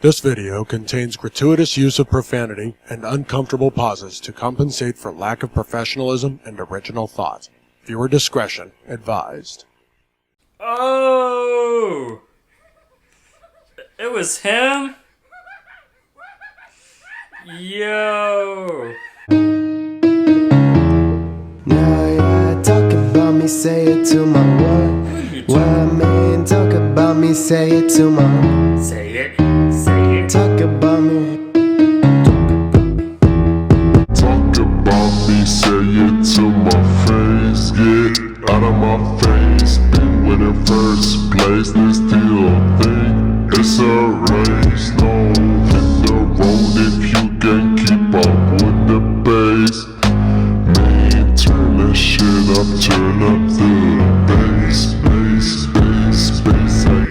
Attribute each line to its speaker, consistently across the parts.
Speaker 1: This video contains gratuitous use of profanity and uncomfortable pauses to compensate for lack of professionalism and original thought. Viewer discretion advised.
Speaker 2: Oh! It was him? Yo!
Speaker 3: Nah, talk about me, say it to my what? What man, talk about me, say it to my.
Speaker 2: Say it.
Speaker 3: Talk about me.
Speaker 4: Talk about me, say it to my face. Get out of my face. Been winning first place. They still think it's a race. No, hit the road if you can keep up with the pace. Man, turn that shit up, turn up the bass, bass, bass, bass. Hey.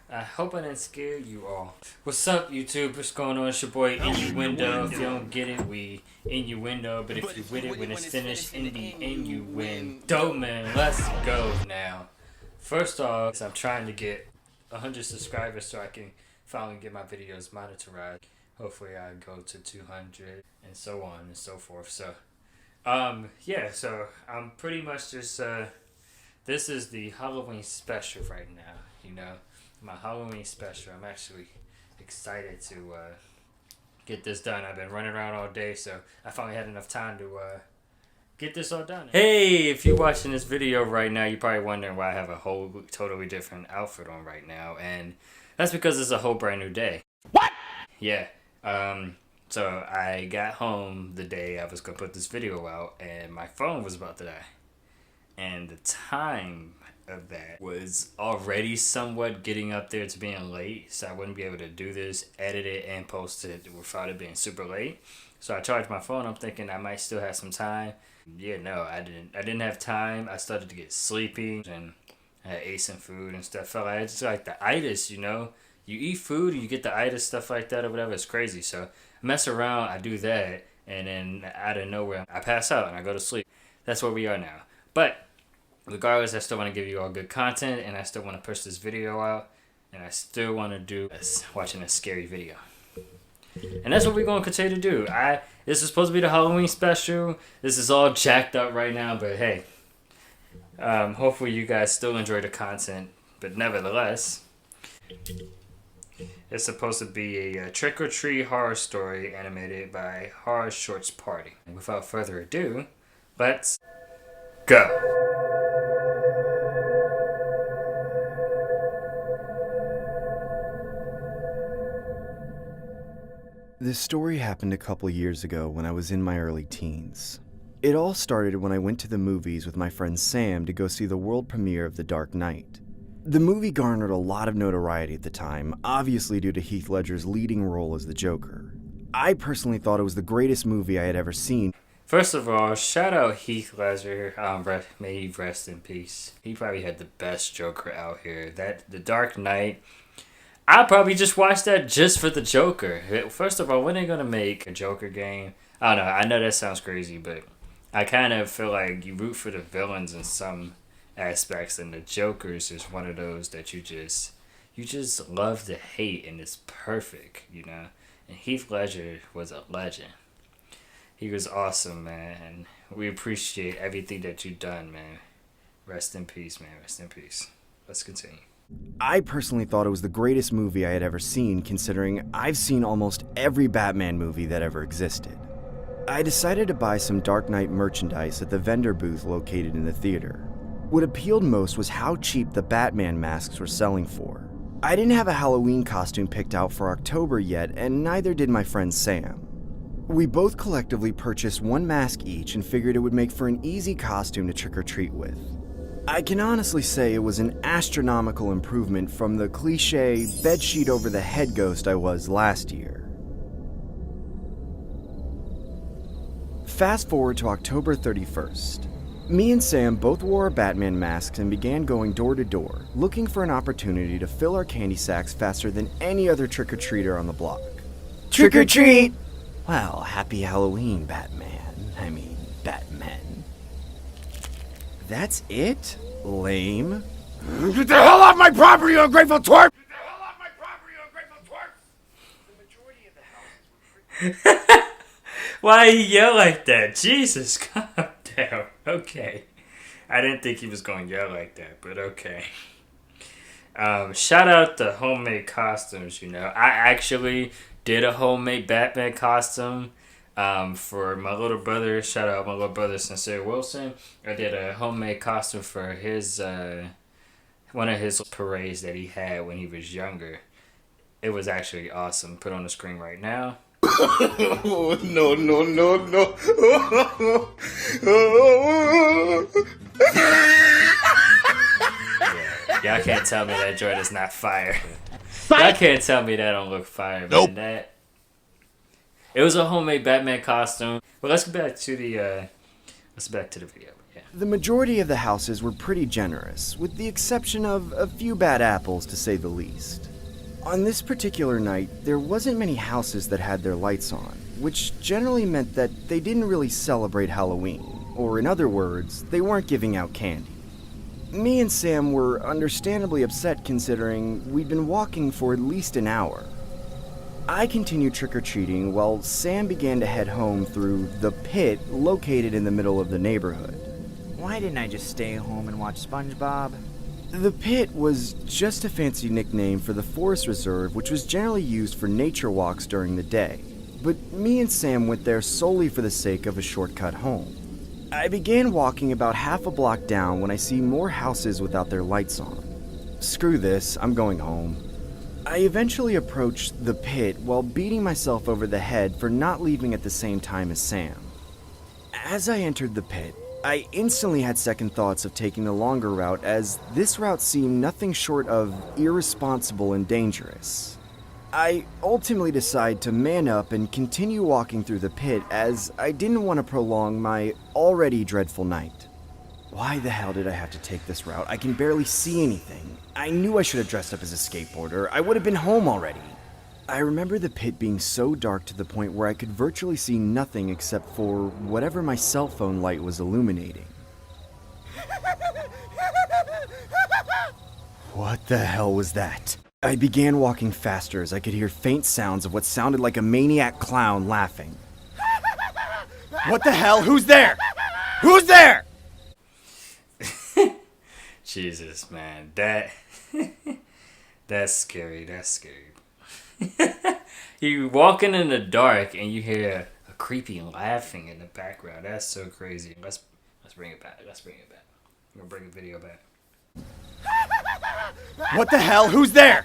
Speaker 2: I hope I didn't scare you all. What's up, YouTube? What's going on? It's your boy Innuendo. If you don't get it, we innuendo. But if you with it, when it's finished, in the end you win. Dope, man. Let's go now. First off, I'm trying to get 100 subscribers so I can finally get my videos monetized. Hopefully I go to 200 and so on and so forth. So, yeah. So I'm pretty much just this is the Halloween special right now. You know. My Halloween special. I'm actually excited to get this done. I've been running around all day, so I finally had enough time to get this all done. Hey, if you're watching this video right now, you're probably wondering why I have a whole totally different outfit on right now, and that's because it's a whole brand new day. What? Yeah. So I got home the day I was gonna put this video out, and my phone was about to die, and the time of that was already somewhat getting up there to being late, so I wouldn't be able to do this, edit it, and post it without it being super late. So I charged my phone. I'm thinking I might still have some time. Yeah, no, I didn't have time. I started to get sleepy, and I ate some food and stuff. Felt like it's like the itis, you know. You eat food and you get the itis, stuff like that or whatever. It's crazy. So I mess around, I do that, and then out of nowhere I pass out and I go to sleep. That's where we are now. But regardless, I still want to give you all good content, and I still want to push this video out, and I still want to do watching a scary video. And that's what we're going to continue to do. This is supposed to be the Halloween special. This is all jacked up right now, but hey, hopefully you guys still enjoy the content. But nevertheless, it's supposed to be a trick-or-treat horror story animated by Horror Shorts Party. And without further ado, let's go.
Speaker 5: This story happened a couple years ago when I was in my early teens. It all started when I went to the movies with my friend Sam to go see the world premiere of The Dark Knight. The movie garnered a lot of notoriety at the time, obviously due to Heath Ledger's leading role as the Joker. I personally thought it was the greatest movie I had ever seen.
Speaker 2: First of all, shout out Heath Ledger. May he rest in peace. He probably had the best Joker out here. The Dark Knight. I probably just watched that just for the Joker. First of all, when are they going to make a Joker game? I don't know. I know that sounds crazy, but I kind of feel like you root for the villains in some aspects, and the Joker's is one of those that you just love to hate, and it's perfect, you know? And Heath Ledger was a legend. He was awesome, man, and we appreciate everything that you've done, man. Rest in peace, man. Rest in peace. Let's continue.
Speaker 5: I personally thought it was the greatest movie I had ever seen, considering I've seen almost every Batman movie that ever existed. I decided to buy some Dark Knight merchandise at the vendor booth located in the theater. What appealed most was how cheap the Batman masks were selling for. I didn't have a Halloween costume picked out for October yet, and neither did my friend Sam. We both collectively purchased one mask each and figured it would make for an easy costume to trick-or-treat with. I can honestly say it was an astronomical improvement from the cliche bedsheet over the head ghost I was last year. Fast forward to October 31st. Me and Sam both wore our Batman masks and began going door to door, looking for an opportunity to fill our candy sacks faster than any other trick-or-treater on the block. Trick-or-treat! Well, happy Halloween, Batman. That's it? Lame.
Speaker 6: Get the hell off my property, you ungrateful twerp!
Speaker 2: Why he yell like that? Jesus, calm down. Okay. I didn't think he was going to yell like that, but okay. Shout out to homemade costumes, I actually did a homemade Batman costume for my little brother. Shout out my little brother, Sincere Wilson. I did a homemade costume for his one of his parades that he had when he was younger. It was actually awesome. Put on the screen right now.
Speaker 6: No.
Speaker 2: Y'all can't tell me that joint is not fire. Y'all can't tell me that don't look fire. Nope. It was a homemade Batman costume. Well, let's get back to the video. Yeah.
Speaker 5: The majority of the houses were pretty generous, with the exception of a few bad apples, to say the least. On this particular night, there wasn't many houses that had their lights on, which generally meant that they didn't really celebrate Halloween, or in other words, they weren't giving out candy. Me and Sam were understandably upset considering we'd been walking for at least an hour. I continued trick-or-treating while Sam began to head home through the pit located in the middle of the neighborhood.
Speaker 7: Why didn't I just stay home and watch SpongeBob?
Speaker 5: The pit was just a fancy nickname for the forest reserve, which was generally used for nature walks during the day, but me and Sam went there solely for the sake of a shortcut home. I began walking about half a block down when I see more houses without their lights on. Screw this, I'm going home. I eventually approached the pit while beating myself over the head for not leaving at the same time as Sam. As I entered the pit, I instantly had second thoughts of taking the longer route, as this route seemed nothing short of irresponsible and dangerous. I ultimately decided to man up and continue walking through the pit, as I didn't want to prolong my already dreadful night. Why the hell did I have to take this route? I can barely see anything. I knew I should have dressed up as a skateboarder. I would have been home already. I remember the pit being so dark to the point where I could virtually see nothing except for whatever my cell phone light was illuminating. What the hell was that? I began walking faster as I could hear faint sounds of what sounded like a maniac clown laughing. What the hell? Who's there? Who's there?
Speaker 2: Jesus, man, that's scary. You walking in the dark and you hear a creepy laughing in the background. That's so crazy. Let's bring it back. I'm gonna bring the video back.
Speaker 5: What the hell? Who's there?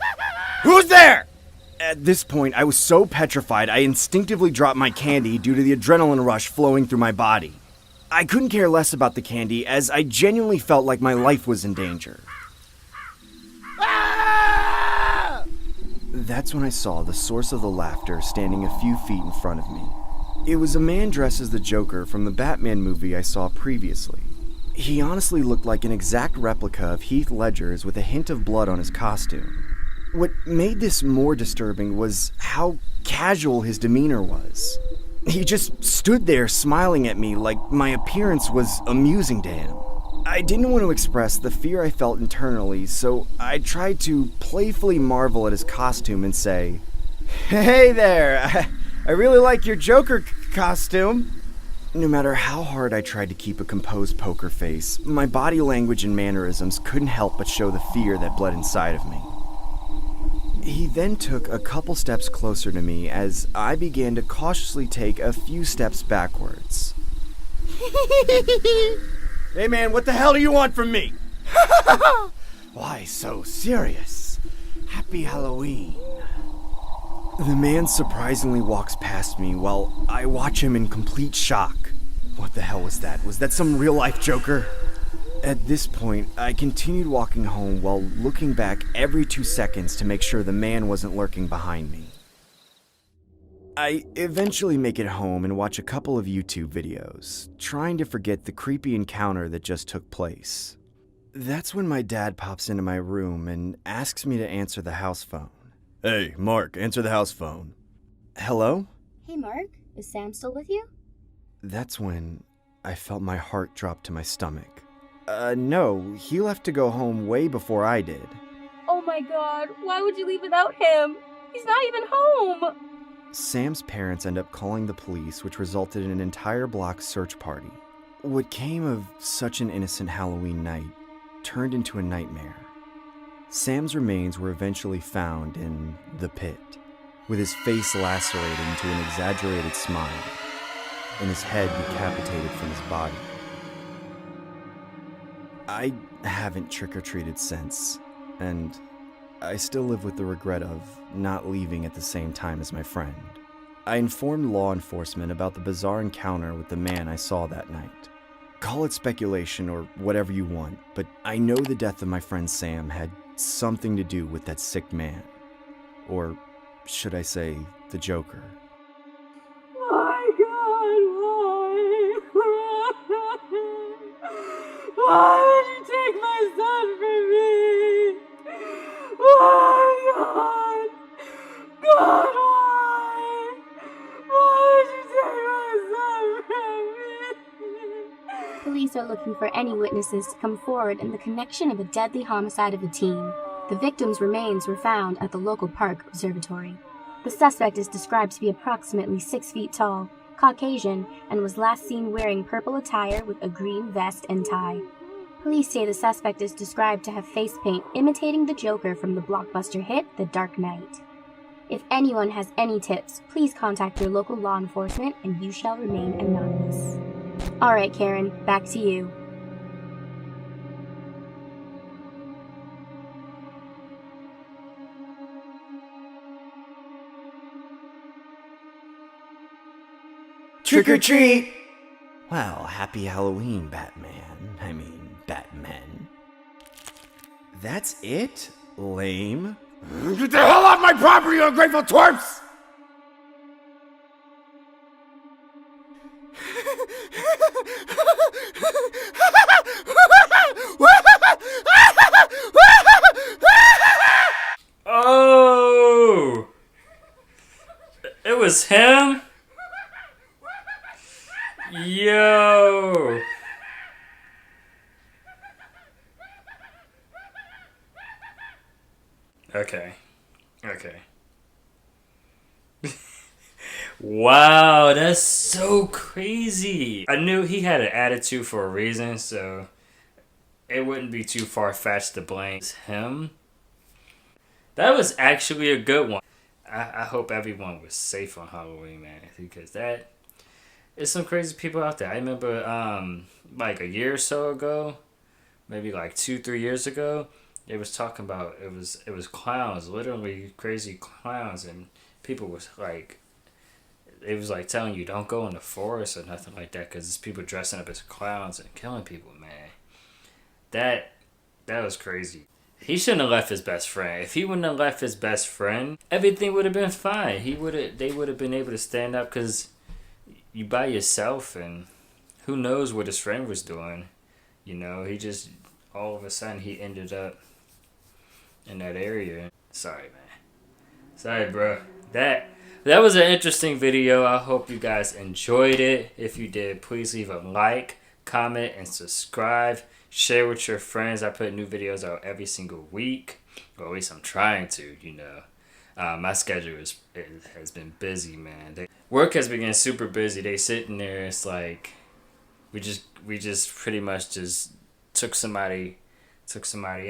Speaker 5: Who's there? At this point, I was so petrified I instinctively dropped my candy due to the adrenaline rush flowing through my body. I couldn't care less about the candy, as I genuinely felt like my life was in danger. That's when I saw the source of the laughter standing a few feet in front of me. It was a man dressed as the Joker from the Batman movie I saw previously. He honestly looked like an exact replica of Heath Ledger's with a hint of blood on his costume. What made this more disturbing was how casual his demeanor was. He just stood there smiling at me like my appearance was amusing to him. I didn't want to express the fear I felt internally, so I tried to playfully marvel at his costume and say, "Hey there, I really like your Joker costume." No matter how hard I tried to keep a composed poker face, my body language and mannerisms couldn't help but show the fear that bled inside of me. He then took a couple steps closer to me as I began to cautiously take a few steps backwards.
Speaker 6: Hey man, what the hell do you want from me?
Speaker 3: Why so serious? Happy Halloween.
Speaker 5: The man surprisingly walks past me while I watch him in complete shock. What the hell was that? Was that some real-life Joker? At this point, I continued walking home while looking back every 2 seconds to make sure the man wasn't lurking behind me. I eventually make it home and watch a couple of YouTube videos, trying to forget the creepy encounter that just took place. That's when my dad pops into my room and asks me to answer the house phone. Hey, Mark, answer the house phone. Hello?
Speaker 8: Hey, Mark, is Sam still with you?
Speaker 5: That's when I felt my heart drop to my stomach. No, he left to go home way before I did.
Speaker 8: Oh my god, why would you leave without him? He's not even home!
Speaker 5: Sam's parents end up calling the police, which resulted in an entire block search party. What came of such an innocent Halloween night turned into a nightmare. Sam's remains were eventually found in the pit, with his face lacerated into an exaggerated smile, and his head decapitated from his body. I haven't trick-or-treated since, and I still live with the regret of not leaving at the same time as my friend. I informed law enforcement about the bizarre encounter with the man I saw that night. Call it speculation or whatever you want, but I know the death of my friend Sam had something to do with that sick man. Or should I say, the Joker.
Speaker 8: My god, why? Why would you take my son from me? Why, God? God, why? Why would you take my son from me? Police are looking for any witnesses to come forward in the connection of a deadly homicide of a teen. The victim's remains were found at the local park observatory. The suspect is described to be approximately 6 feet tall, Caucasian, and was last seen wearing purple attire with a green vest and tie. Police say the suspect is described to have face paint imitating the Joker from the blockbuster hit The Dark Knight. If anyone has any tips, please contact your local law enforcement and you shall remain anonymous. Alright, Karen, back to you.
Speaker 5: Trick or treat! Well, happy Halloween, Batman. Batman. That's it? Lame.
Speaker 6: Get the hell off my property, you ungrateful twerps!
Speaker 2: Oh! It was him? Yo! Okay. Wow, that's so crazy. I knew he had an attitude for a reason, so it wouldn't be too far-fetched to blame him. That was actually a good one. I hope everyone was safe on Halloween, man, because there's some crazy people out there. I remember like a year or so ago, maybe like 2-3 years ago, they was talking about it was clowns, literally crazy clowns, and people was like, it was like telling you don't go in the forest or nothing like that because it's people dressing up as clowns and killing people, man. That was crazy. He shouldn't have left his best friend. If he wouldn't have left his best friend, everything would have been fine. They would have been able to stand up because you by yourself, and who knows what his friend was doing. You know, he just, all of a sudden, he ended up in that area. Sorry, man. Sorry, bro. That was an interesting video. I hope you guys enjoyed it. If you did, please leave a like, comment, and subscribe. Share with your friends. I put new videos out every single week. Or at least I'm trying to, you know. My schedule has been busy, man. Work has been getting super busy. They sitting there. It's like we just pretty much just took somebody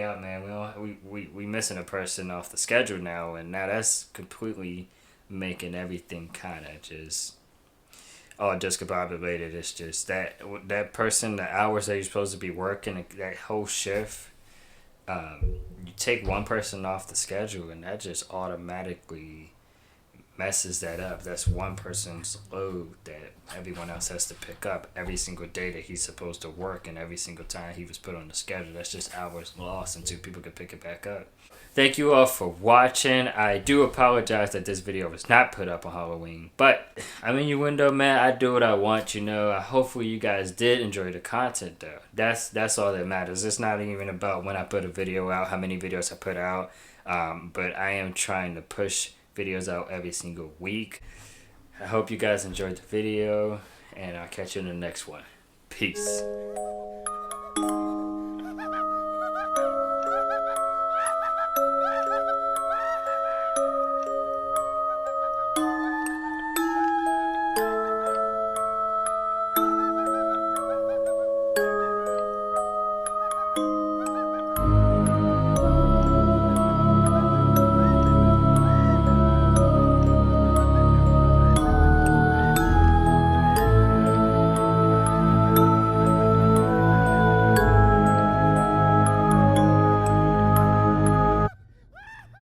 Speaker 2: out, man. We missing a person off the schedule now, and now that's completely making everything kind of just all discombobulated. It's just that person, the hours that you're supposed to be working, that whole shift. You take one person off the schedule, and that just automatically messes that up. That's one person's load that everyone else has to pick up every single day that he's supposed to work, and every single time he was put on the schedule. That's just hours lost until people can pick it back up. Thank you all for watching. I do apologize that this video was not put up on Halloween, but I'm in your window, man. I do what I want, you know. Hopefully you guys did enjoy the content, though. That's all that matters. It's not even about when I put a video out, how many videos I put out, but I am trying to push videos out every single week. I hope you guys enjoyed the video, and I'll catch you in the next one. Peace.